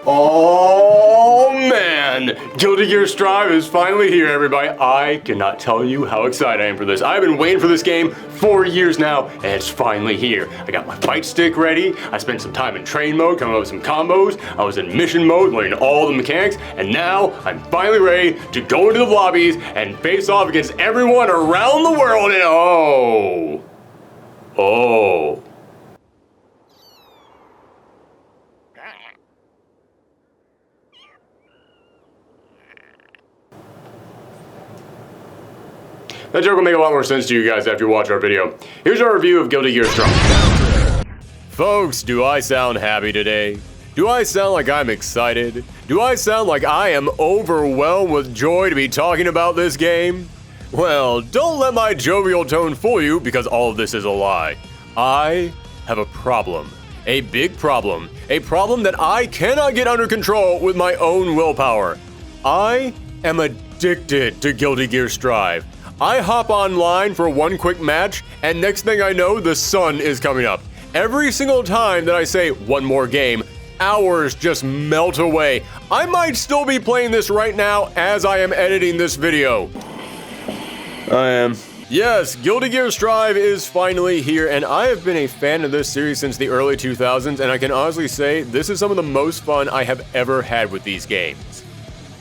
Oh man, Guilty Gear Strive is finally here, everybody. I cannot tell you how excited I am for this. I've been waiting for this game for years now, and it's finally here. I got my fight stick ready. I spent some time in train mode, coming up with some combos. I was in mission mode, learning all the mechanics, and now I'm finally ready to go into the lobbies and face off against everyone around the world. And oh. That joke will make a lot more sense to you guys after you watch our video. Here's our review of Guilty Gear Strive. Folks, do I sound happy today? Do I sound like I'm excited? Do I sound like I am overwhelmed with joy to be talking about this game? Well, don't let my jovial tone fool you, because all of this is a lie. I have a problem. A big problem. A problem that I cannot get under control with my own willpower. I am addicted to Guilty Gear Strive. I hop online for one quick match, and next thing I know, the sun is coming up. Every single time that I say one more game, hours just melt away. I might still be playing this right now as I am editing this video. I am. Yes, Guilty Gear Strive is finally here, and I have been a fan of this series since the early 2000s, and I can honestly say this is some of the most fun I have ever had with these games.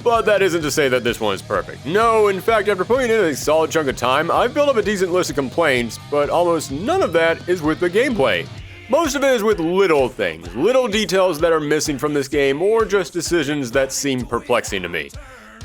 But that isn't to say that this one is perfect. No, in fact, after putting in a solid chunk of time, I've built up a decent list of complaints, but almost none of that is with the gameplay. Most of it is with little things, little details that are missing from this game, or just decisions that seem perplexing to me.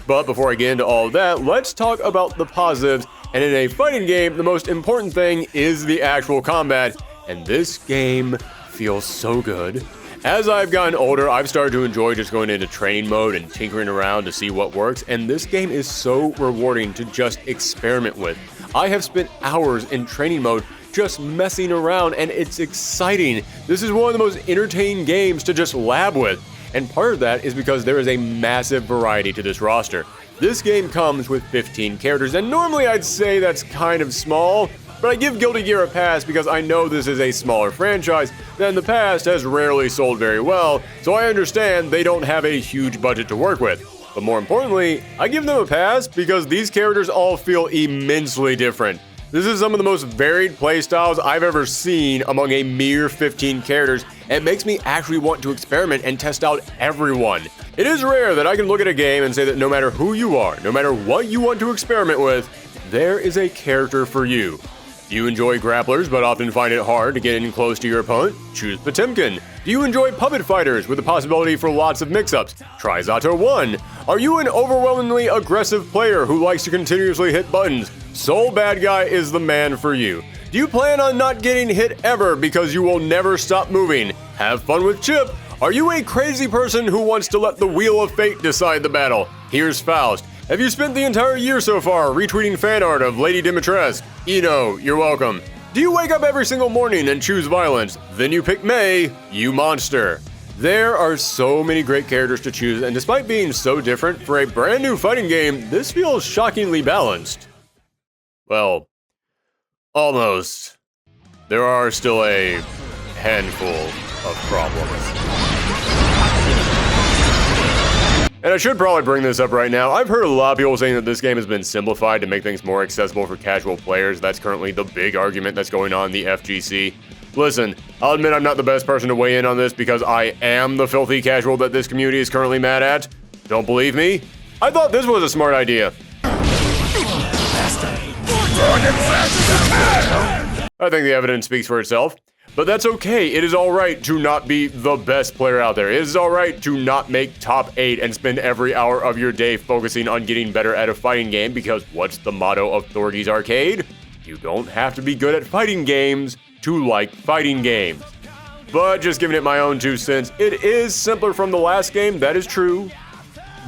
But before I get into all of that, let's talk about the positives, and in a fighting game, the most important thing is the actual combat, and this game feels so good. As I've gotten older, I've started to enjoy just going into training mode and tinkering around to see what works, and this game is so rewarding to just experiment with. I have spent hours in training mode just messing around, and it's exciting. This is one of the most entertaining games to just lab with, and part of that is because there is a massive variety to this roster. This game comes with 15 characters, and normally I'd say that's kind of small, but I give Guilty Gear a pass because I know this is a smaller franchise that in the past has rarely sold very well, so I understand they don't have a huge budget to work with. But more importantly, I give them a pass because these characters all feel immensely different. This is some of the most varied playstyles I've ever seen among a mere 15 characters, and it makes me actually want to experiment and test out everyone. It is rare that I can look at a game and say that no matter who you are, no matter what you want to experiment with, there is a character for you. Do you enjoy grapplers but often find it hard to get in close to your opponent? Choose Potemkin. Do you enjoy puppet fighters with the possibility for lots of mix-ups? Try Zato 1. Are you an overwhelmingly aggressive player who likes to continuously hit buttons? Soul Bad Guy is the man for you. Do you plan on not getting hit ever because you will never stop moving? Have fun with Chip. Are you a crazy person who wants to let the Wheel of Fate decide the battle? Here's Faust. Have you spent the entire year so far retweeting fan art of Lady Dimitrescu? Eno, you're welcome. Do you wake up every single morning and choose violence? Then you pick May, you monster. There are so many great characters to choose, and despite being so different, for a brand new fighting game, this feels shockingly balanced. Well, almost. There are still a handful of problems. And I should probably bring this up right now. I've heard a lot of people saying that this game has been simplified to make things more accessible for casual players. That's currently the big argument that's going on in the FGC. Listen, I'll admit I'm not the best person to weigh in on this because I am the filthy casual that this community is currently mad at. Don't believe me? I thought this was a smart idea. I think the evidence speaks for itself. But that's okay. It is alright to not be the best player out there. It is alright to not make top 8 and spend every hour of your day focusing on getting better at a fighting game, because what's the motto of Thorgi's Arcade? You don't have to be good at fighting games to like fighting games. But just giving it my own 2 cents, it is simpler from the last game, that is true.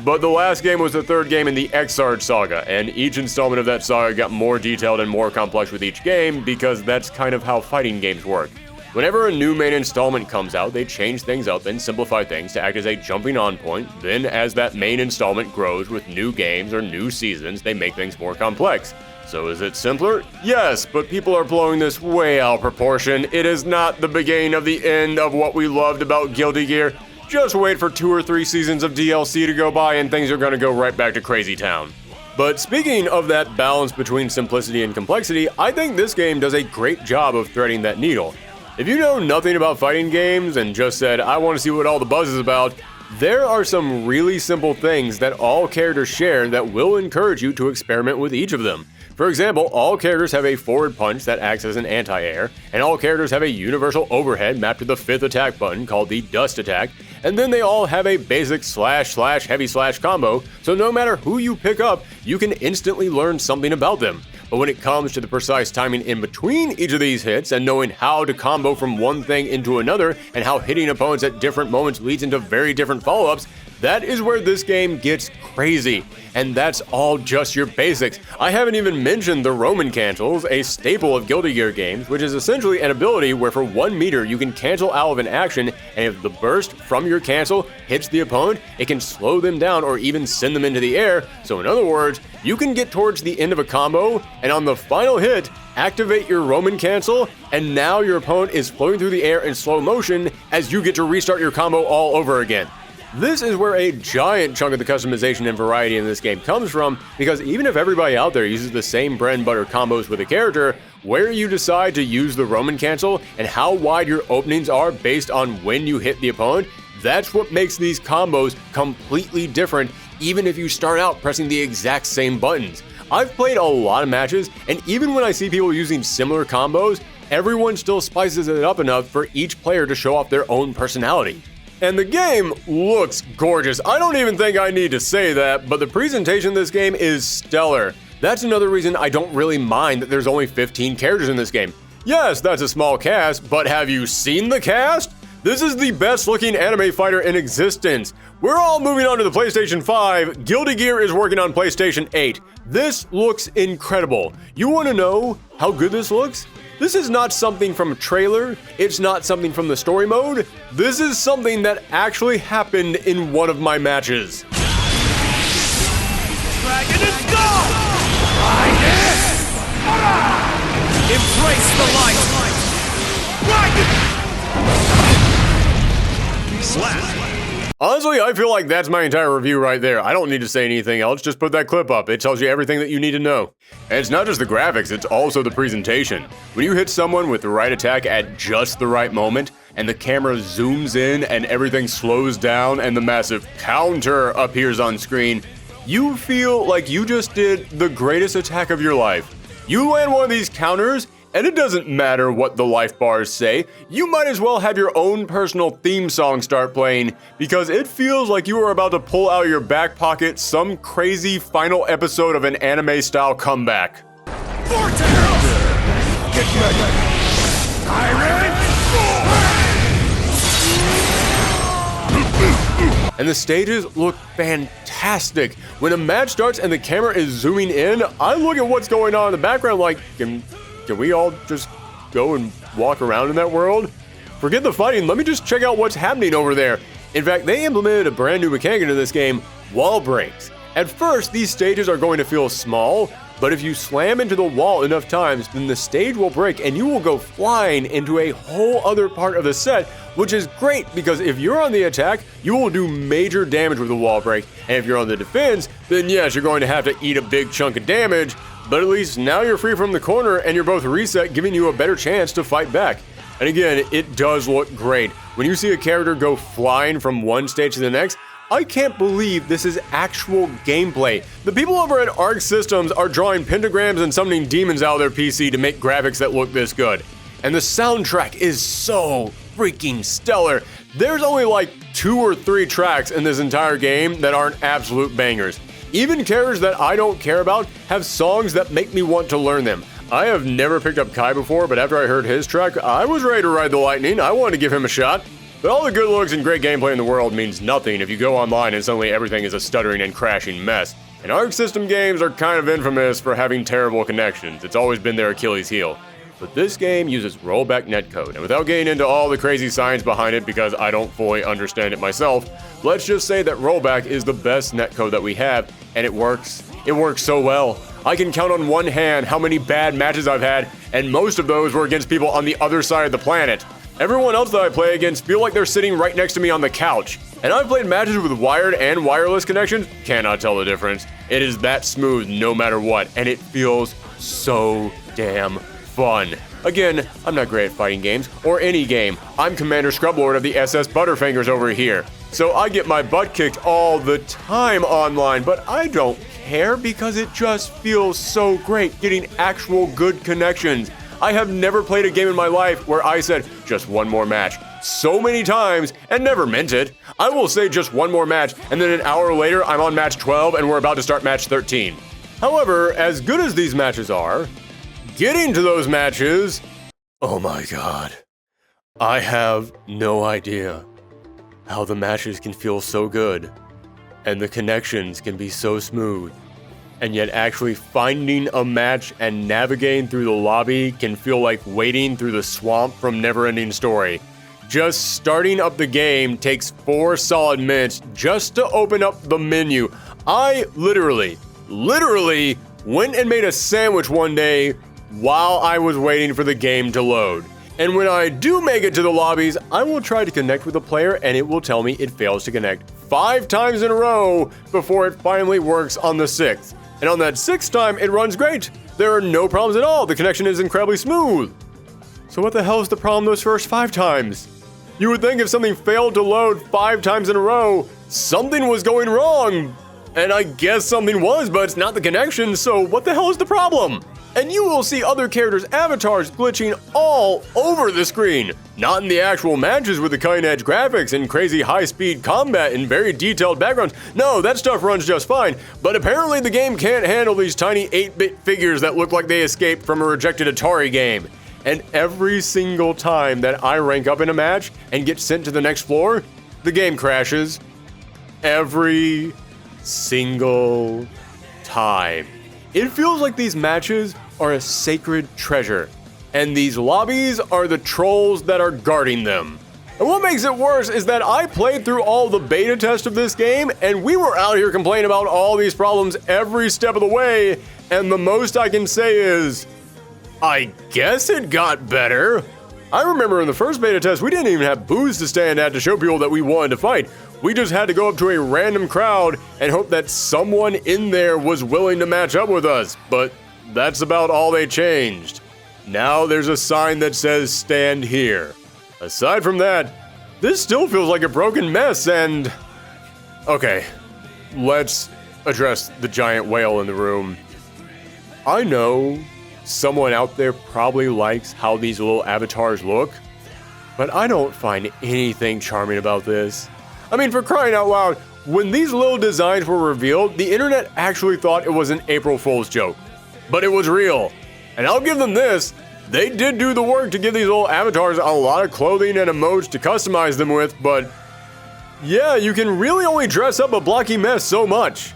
But the last game was the 3rd game in the Exarch saga, and each installment of that saga got more detailed and more complex with each game, because that's kind of how fighting games work. Whenever a new main installment comes out, they change things up and simplify things to act as a jumping on point. Then, as that main installment grows with new games or new seasons, they make things more complex. So is it simpler? Yes, but people are blowing this way out of proportion. It is not the beginning of the end of what we loved about Guilty Gear. just wait for 2 or 3 seasons of DLC to go by and things are gonna go right back to Crazy Town. But speaking of that balance between simplicity and complexity, I think this game does a great job of threading that needle. If you know nothing about fighting games and just said, I want to see what all the buzz is about, there are some really simple things that all characters share that will encourage you to experiment with each of them. For example, all characters have a forward punch that acts as an anti-air, and all characters have a universal overhead mapped to the 5th attack button called the Dust Attack, and then they all have a basic slash/heavy slash combo, so no matter who you pick up, you can instantly learn something about them. But when it comes to the precise timing in between each of these hits and knowing how to combo from one thing into another and how hitting opponents at different moments leads into very different follow-ups, that is where this game gets crazy. And that's all just your basics. I haven't even mentioned the Roman cancels, a staple of Guilty Gear games, which is essentially an ability where for 1 meter you can cancel out of an action, and if the burst from your cancel hits the opponent, it can slow them down or even send them into the air. So in other words, you can get towards the end of a combo, and on the final hit, activate your Roman cancel, and now your opponent is floating through the air in slow motion as you get to restart your combo all over again. This is where a giant chunk of the customization and variety in this game comes from, because even if everybody out there uses the same bread and butter combos with a character, where you decide to use the Roman cancel and how wide your openings are based on when you hit the opponent, that's what makes these combos completely different, even if you start out pressing the exact same buttons. I've played a lot of matches, and even when I see people using similar combos, everyone still spices it up enough for each player to show off their own personality. And the game looks gorgeous. I don't even think I need to say that, but the presentation of this game is stellar. That's another reason I don't really mind that there's only 15 characters in this game. Yes, that's a small cast, but have you seen the cast? This is the best looking anime fighter in existence. We're all moving on to the PlayStation 5. Guilty Gear is working on PlayStation 8. This looks incredible. You want to know how good this looks? This is not something from a trailer, it's not something from the story mode, this is something that actually happened in one of my matches. Dragon is gone! Ride it! Embrace the light! Ride it! Slap! Honestly, I feel like that's my entire review right there. I don't need to say anything else, just put that clip up. It tells you everything that you need to know. And it's not just the graphics, it's also the presentation. When you hit someone with the right attack at just the right moment, and the camera zooms in and everything slows down and the massive counter appears on screen, you feel like you just did the greatest attack of your life. You land one of these counters, and it doesn't matter what the life bars say, you might as well have your own personal theme song start playing, because it feels like you are about to pull out of your back pocket some crazy final episode of an anime-style comeback. Vortex! Get ready! Tyrant! And the stages look fantastic. When a match starts and the camera is zooming in, I look at what's going on in the background like, Can we all just go and walk around in that world? Forget the fighting, let me just check out what's happening over there. In fact, they implemented a brand new mechanic into this game, wall breaks. At first, these stages are going to feel small, but if you slam into the wall enough times, then the stage will break and you will go flying into a whole other part of the set, which is great because if you're on the attack, you will do major damage with the wall break, and if you're on the defense, then yes, you're going to have to eat a big chunk of damage, but at least now you're free from the corner and you're both reset, giving you a better chance to fight back. And again, it does look great. When you see a character go flying from one stage to the next, I can't believe this is actual gameplay. The people over at Arc Systems are drawing pentagrams and summoning demons out of their PC to make graphics that look this good. And the soundtrack is so freaking stellar. There's only like 2 or 3 tracks in this entire game that aren't absolute bangers. Even characters that I don't care about have songs that make me want to learn them. I have never picked up Kai before, but after I heard his track, I was ready to ride the lightning. I wanted to give him a shot. But all the good looks and great gameplay in the world means nothing if you go online and suddenly everything is a stuttering and crashing mess. And Arc System games are kind of infamous for having terrible connections. It's always been their Achilles heel. But this game uses rollback netcode, and without getting into all the crazy science behind it because I don't fully understand it myself, let's just say that rollback is the best netcode that we have, and it works. It works so well. I can count on one hand how many bad matches I've had, and most of those were against people on the other side of the planet. Everyone else that I play against feel like they're sitting right next to me on the couch. And I've played matches with wired and wireless connections, cannot tell the difference. It is that smooth no matter what, and it feels so damn fun. Again, I'm not great at fighting games, or any game. I'm Commander Scrublord of the SS Butterfingers over here. So I get my butt kicked all the time online, but I don't care because it just feels so great getting actual good connections. I have never played a game in my life where I said, just one more match, so many times and never meant it. I will say just one more match, and then an hour later, I'm on match 12 and we're about to start match 13. However, as good as these matches are, getting to those matches, oh my god. I have no idea how the matches can feel so good and the connections can be so smooth. And yet actually finding a match and navigating through the lobby can feel like wading through the swamp from Neverending Story. Just starting up the game takes 4 solid minutes just to open up the menu. I literally went and made a sandwich one day while I was waiting for the game to load. And when I do make it to the lobbies, I will try to connect with a player and it will tell me it fails to connect 5 times in a row before it finally works on the 6th. And on that 6th time, it runs great. There are no problems at all. The connection is incredibly smooth. So what the hell is the problem those first 5 times? You would think if something failed to load 5 times in a row, something was going wrong. And I guess something was, but it's not the connection, so what the hell is the problem? And you will see other characters' avatars glitching all over the screen. Not in the actual matches with the cutting-edge graphics and crazy high-speed combat and very detailed backgrounds. No, that stuff runs just fine. But apparently the game can't handle these tiny 8-bit figures that look like they escaped from a rejected Atari game. And every single time that I rank up in a match and get sent to the next floor, the game crashes. Every single time. It feels like these matches are a sacred treasure, and these lobbies are the trolls that are guarding them. And what makes it worse is that I played through all the beta tests of this game, and we were out here complaining about all these problems every step of the way, and the most I can say is, I guess it got better. I remember in the first beta test, we didn't even have booths to stand at to show people that we wanted to fight. We just had to go up to a random crowd and hope that someone in there was willing to match up with us, but that's about all they changed. Now there's a sign that says stand here. Aside from that, this still feels like a broken mess and... Okay, let's address the giant whale in the room. I know someone out there probably likes how these little avatars look, but I don't find anything charming about this. I mean, for crying out loud, when these little designs were revealed, the internet actually thought it was an April Fool's joke. But it was real. And I'll give them this, they did do the work to give these little avatars a lot of clothing and emotes to customize them with, but yeah, you can really only dress up a blocky mess so much.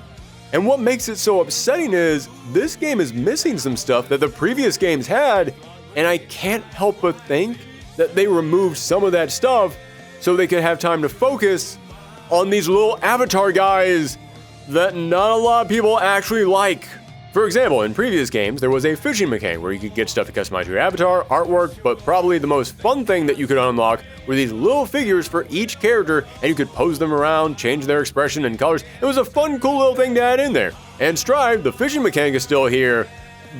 And what makes it so upsetting is, this game is missing some stuff that the previous games had, and I can't help but think that they removed some of that stuff so they could have time to focus on these little avatar guys that not a lot of people actually like. For example, in previous games, there was a fishing mechanic where you could get stuff to customize your avatar, artwork, but probably the most fun thing that you could unlock were these little figures for each character, and you could pose them around, change their expression and colors. It was a fun, cool little thing to add in there. And Strive, the fishing mechanic, is still here,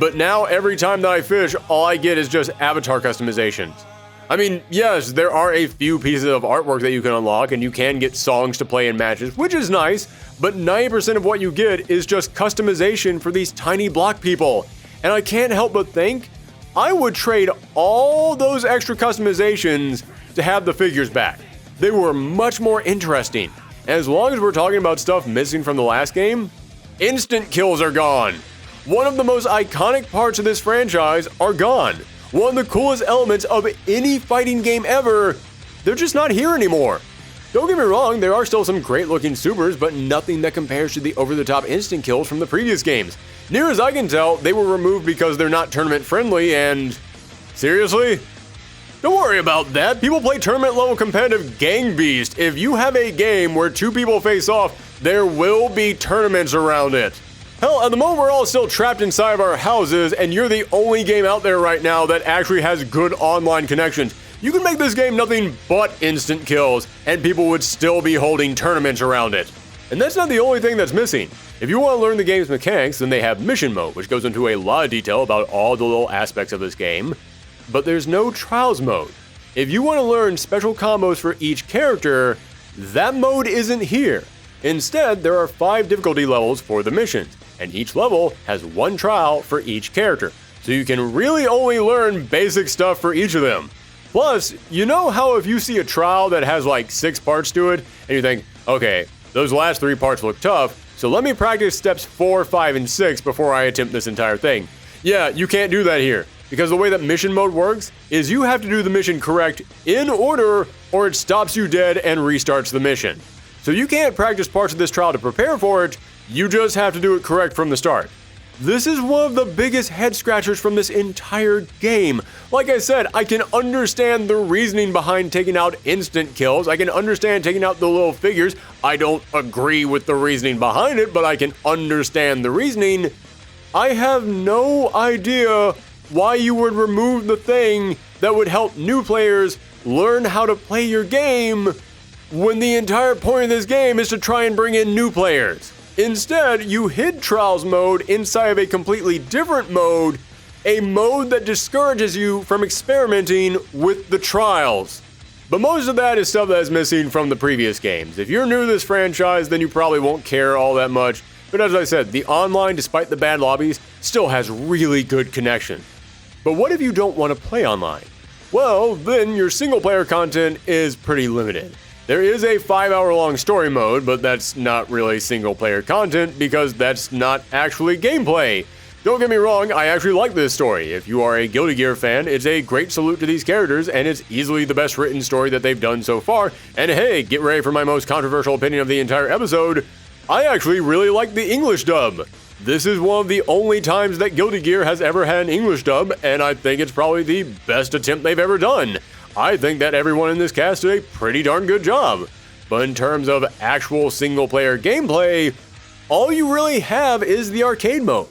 but now every time that I fish, all I get is just avatar customizations. I mean, yes, there are a few pieces of artwork that you can unlock, and you can get songs to play in matches, which is nice, but 90% of what you get is just customization for these tiny block people. And I can't help but think, I would trade all those extra customizations to have the figures back. They were much more interesting. And as long as we're talking about stuff missing from the last game, instant kills are gone. One of the most iconic parts of this franchise are gone. One of the coolest elements of any fighting game ever, they're just not here anymore. Don't get me wrong, there are still some great looking supers, but nothing that compares to the over-the-top instant kills from the previous games. Near as I can tell, they were removed because they're not tournament friendly and... Seriously? Don't worry about that, people play tournament level competitive Gang Beast. If you have a game where 2 people face off, there will be tournaments around it. Hell, at the moment we're all still trapped inside of our houses, and you're the only game out there right now that actually has good online connections. You can make this game nothing but instant kills, and people would still be holding tournaments around it. And that's not the only thing that's missing. If you want to learn the game's mechanics, then they have Mission Mode, which goes into a lot of detail about all the little aspects of this game. But there's no Trials Mode. If you want to learn special combos for each character, that mode isn't here. Instead, there are 5 difficulty levels for the missions, and each level has 1 trial for each character. So you can really only learn basic stuff for each of them. Plus, you know how if you see a trial that has like 6 parts to it, and you think, okay, those last 3 parts look tough, so let me practice steps 4, 5, and 6 before I attempt this entire thing. Yeah, you can't do that here, because the way that mission mode works is you have to do the mission correct in order, or it stops you dead and restarts the mission. So you can't practice parts of this trial to prepare for it, you just have to do it correct from the start. This is one of the biggest head scratchers from this entire game. Like I said, I can understand the reasoning behind taking out instant kills. I can understand taking out the little figures. I don't agree with the reasoning behind it, but I can understand the reasoning. I have no idea why you would remove the thing that would help new players learn how to play your game when the entire point of this game is to try and bring in new players. Instead, you hid Trials Mode inside of a completely different mode, a mode that discourages you from experimenting with the trials. But most of that is stuff that is missing from the previous games. If you're new to this franchise, then you probably won't care all that much. But as I said, the online, despite the bad lobbies, still has really good connection. But what if you don't want to play online? Well, then your single-player content is pretty limited. There is a 5-hour-long story mode, but that's not really single-player content because that's not actually gameplay. Don't get me wrong, I actually like this story. If you are a Guilty Gear fan, it's a great salute to these characters, and it's easily the best written story that they've done so far. And hey, get ready for my most controversial opinion of the entire episode. I actually really like the English dub. This is one of the only times that Guilty Gear has ever had an English dub, and I think it's probably the best attempt they've ever done. I think that everyone in this cast did a pretty darn good job. But in terms of actual single-player gameplay, all you really have is the arcade mode.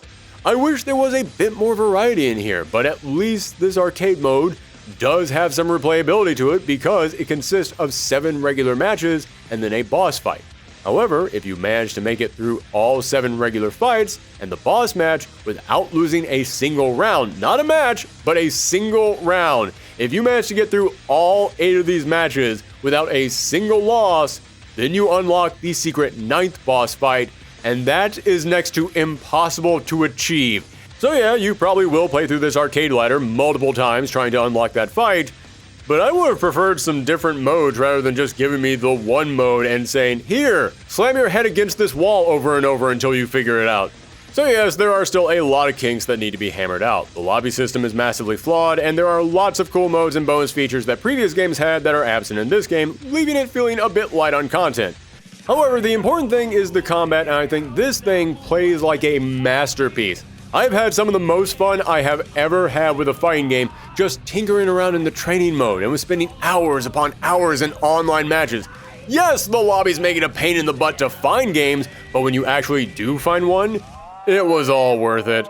I wish there was a bit more variety in here, but at least this arcade mode does have some replayability to it because it consists of 7 regular matches and then a boss fight. However, if you manage to make it through all 7 regular fights and the boss match without losing a single round, not a match, but a single round, if you manage to get through all 8 of these matches without a single loss, then you unlock the secret 9th boss fight, and that is next to impossible to achieve. So yeah, you probably will play through this arcade ladder multiple times trying to unlock that fight, but I would have preferred some different modes rather than just giving me the one mode and saying, here, slam your head against this wall over and over until you figure it out. So yes, there are still a lot of kinks that need to be hammered out. The lobby system is massively flawed, and there are lots of cool modes and bonus features that previous games had that are absent in this game, leaving it feeling a bit light on content. However, the important thing is the combat, and I think this thing plays like a masterpiece. I've had some of the most fun I have ever had with a fighting game just tinkering around in the training mode and was spending hours upon hours in online matches. Yes, the lobbies make it a pain in the butt to find games, but when you actually do find one, it was all worth it.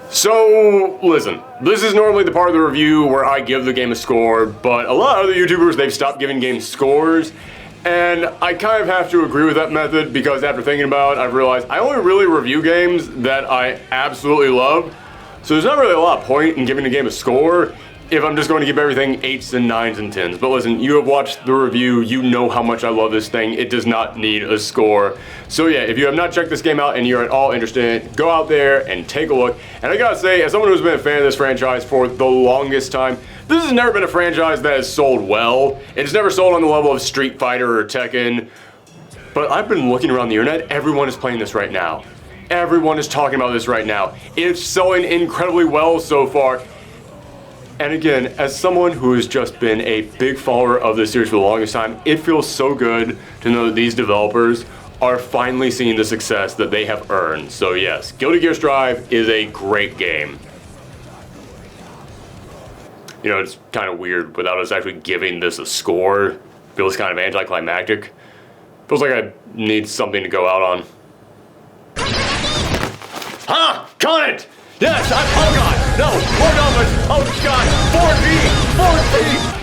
So, listen, this is normally the part of the review where I give the game a score, but a lot of other YouTubers, they've stopped giving games scores, and I kind of have to agree with that method because after thinking about it, I've realized I only really review games that I absolutely love, so there's not really a lot of point in giving a game a score if I'm just going to give everything 8s and 9s and 10s. But listen, you have watched the review, you know how much I love this thing, it does not need a score. So yeah, if you have not checked this game out and you're at all interested in it, go out there and take a look. And I gotta say, as someone who's been a fan of this franchise for the longest time, this has never been a franchise that has sold well. It's never sold on the level of Street Fighter or Tekken. But I've been looking around the internet, everyone is playing this right now. Everyone is talking about this right now. It's selling incredibly well so far. And again, as someone who has just been a big follower of this series for the longest time, it feels so good to know that these developers are finally seeing the success that they have earned. So yes, Guilty Gear Strive is a great game. You know, it's kind of weird without us actually giving this a score. Feels kind of anticlimactic. Feels like I need something to go out on. Huh! Cunt! Yes, oh god! No! More dolphins! Oh god! 4P! 4P!